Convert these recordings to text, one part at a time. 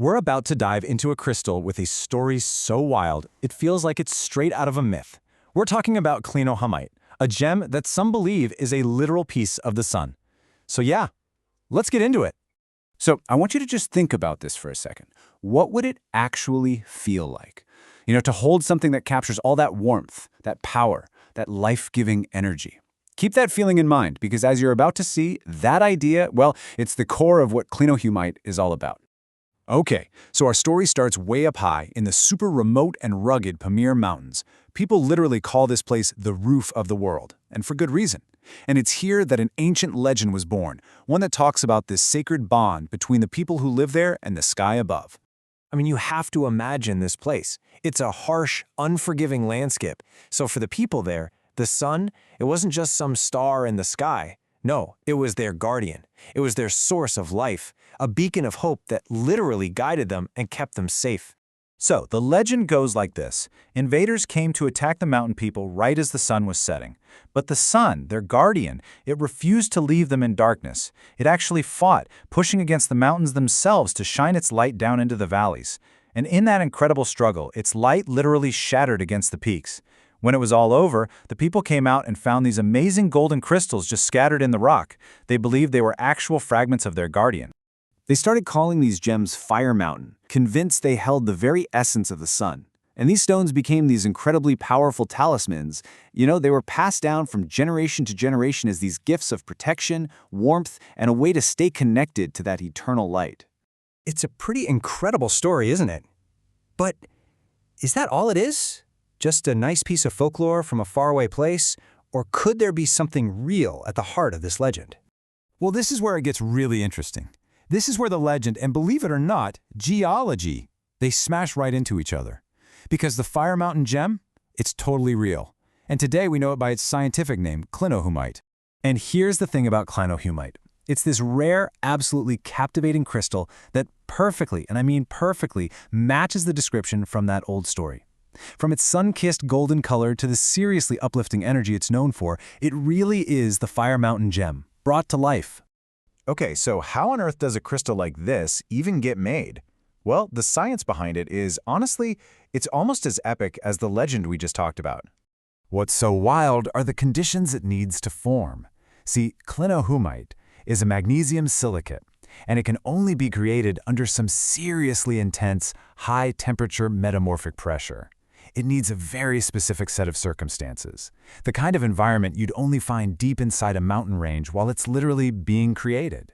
We're about to dive into a crystal with a story so wild, it feels like it's straight out of a myth. We're talking about Clinohumite, a gem that some believe is a literal piece of the sun. So yeah, let's get into it. So I want you to just think about this for a second. What would it actually feel like? To hold something that captures all that warmth, that power, that life-giving energy. Keep that feeling in mind, because as you're about to see, that idea, well, it's the core of what Clinohumite is all about. Okay, so our story starts way up high in the super remote and rugged Pamir Mountains. People literally call this place the roof of the world, and for good reason. And it's here that an ancient legend was born, one that talks about this sacred bond between the people who live there and the sky above. I mean, you have to imagine this place. It's a harsh, unforgiving landscape. So for the people there, the sun, it wasn't just some star in the sky. No, it was their guardian. It was their source of life, a beacon of hope that literally guided them and kept them safe. So, the legend goes like this. Invaders came to attack the mountain people right as the sun was setting. But the sun, their guardian, it refused to leave them in darkness. It actually fought, pushing against the mountains themselves to shine its light down into the valleys. And in that incredible struggle, its light literally shattered against the peaks. When it was all over, the people came out and found these amazing golden crystals just scattered in the rock. They believed they were actual fragments of their guardian. They started calling these gems Fire Mountain, convinced they held the very essence of the sun. And these stones became these incredibly powerful talismans. They were passed down from generation to generation as these gifts of protection, warmth, and a way to stay connected to that eternal light. It's a pretty incredible story, isn't it? But is that all it is? Just a nice piece of folklore from a faraway place? Or could there be something real at the heart of this legend? Well, this is where it gets really interesting. This is where the legend, and believe it or not, geology, they smash right into each other. Because the Fire Mountain gem, it's totally real. And today we know it by its scientific name, Clinohumite. And here's the thing about Clinohumite. It's this rare, absolutely captivating crystal that perfectly, and I mean perfectly, matches the description from that old story. From its sun-kissed golden color to the seriously uplifting energy it's known for, it really is the Fire Mountain gem, brought to life. Okay, so how on earth does a crystal like this even get made? Well, the science behind it is, honestly, it's almost as epic as the legend we just talked about. What's so wild are the conditions it needs to form. See, Clinohumite is a magnesium silicate, and it can only be created under some seriously intense, high-temperature metamorphic pressure. It needs a very specific set of circumstances, the kind of environment you'd only find deep inside a mountain range while it's literally being created.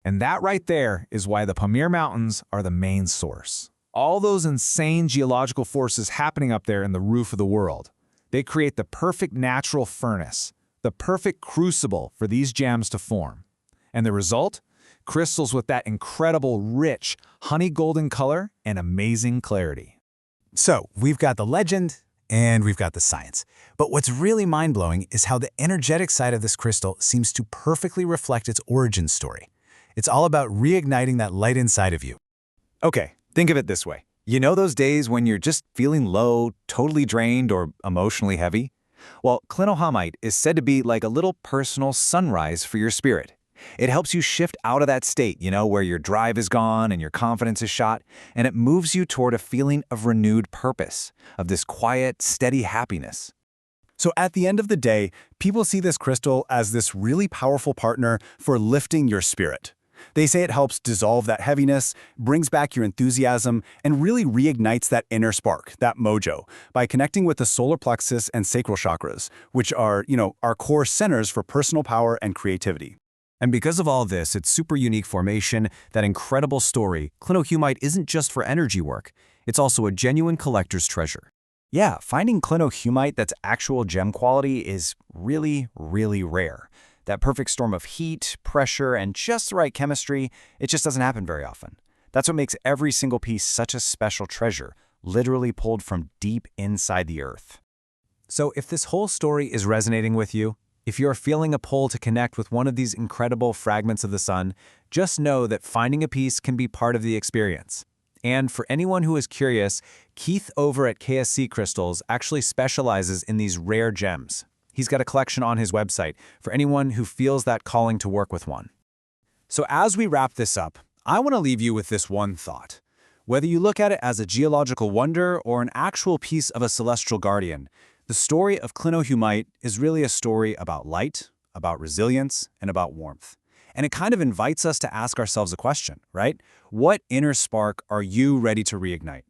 And that right there is why the Pamir Mountains are the main source. All those insane geological forces happening up there in the roof of the world. They create the perfect natural furnace, the perfect crucible for these gems to form. And the result? Crystals with that incredible, rich, honey golden color and amazing clarity. So, we've got the legend, and we've got the science. But what's really mind-blowing is how the energetic side of this crystal seems to perfectly reflect its origin story. It's all about reigniting that light inside of you. Okay, think of it this way. You know those days when you're just feeling low, totally drained, or emotionally heavy? Well, Clinohumite is said to be like a little personal sunrise for your spirit. It helps you shift out of that state, where your drive is gone and your confidence is shot, and it moves you toward a feeling of renewed purpose, of this quiet, steady happiness. So at the end of the day, people see this crystal as this really powerful partner for lifting your spirit. They say it helps dissolve that heaviness, brings back your enthusiasm, and really reignites that inner spark, that mojo, by connecting with the solar plexus and sacral chakras, which are, our core centers for personal power and creativity. And because of all this, its super unique formation, that incredible story, Clinohumite isn't just for energy work. It's also a genuine collector's treasure. Yeah, finding Clinohumite that's actual gem quality is really, really rare. That perfect storm of heat, pressure, and just the right chemistry, it just doesn't happen very often. That's what makes every single piece such a special treasure, literally pulled from deep inside the earth. So if this whole story is resonating with you, if you're feeling a pull to connect with one of these incredible fragments of the sun, just know that finding a piece can be part of the experience. And for anyone who is curious, Keith over at KSC Crystals actually specializes in these rare gems. He's got a collection on his website for anyone who feels that calling to work with one. So as we wrap this up, I want to leave you with this one thought. Whether you look at it as a geological wonder or an actual piece of a celestial guardian, the story of Clinohumite is really a story about light, about resilience, and about warmth. And it kind of invites us to ask ourselves a question, right? What inner spark are you ready to reignite?